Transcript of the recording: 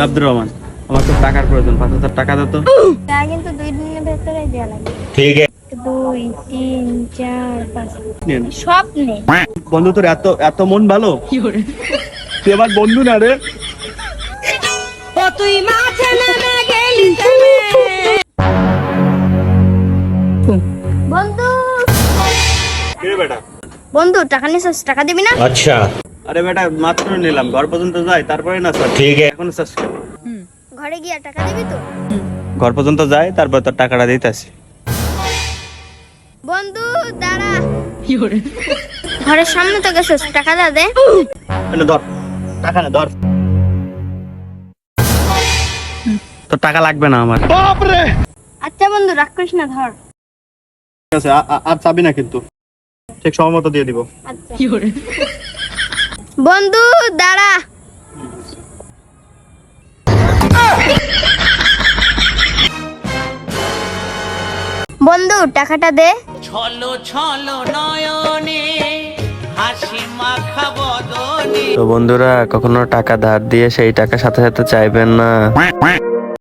আব্দুর রহমান, আমার তো টাকার প্রয়োজন, 5,000 টাকা দাও তো। তা কিন্তু 2 দিনের ভেতরে দেওয়া লাগবে। ठीक है। 2 3 4 5 নেন। সব নে। বন্ধু তোর এত এত মন ভালো, তুই আমার বন্ধু না রে। ও তুই মাঠে নেমে গেলি বন্ধু কে রে বেটা? বন্ধু টাকা নিছিস, টাকা দিবি না? अच्छा আরে বেটা মাত্র নিলাম, ঘর পর্যন্ত যাই তারপরে না স্যার। ठीक है। এখন স্যার ঘরে গিয়া টাকা দিবি তো? ঘর পর্যন্ত যাই তারপর তোর টাকাটা দিতেছি। বন্ধু দাঁড়া। ঘরের সামনে তো গেছিস, টাকা দে। এনে ধর টাকা, না ধর। তোর টাকা লাগবে না আমার। আচ্ছা বন্ধু রাগ করিস না, ধর। ঠিক আছে, আর চাবি না কিন্তু, ঠিক সময় মতো দিয়ে দিব। আচ্ছা বন্ধু দাঁড়া। বন্ধু টাকাটা দে। ছলো ছলো নয়নে হাসি মাখা বদনে। তো বন্ধুরা, কখনো টাকা ধার দিয়ে সেই টাকা সাথে সাথে চাইবেন না।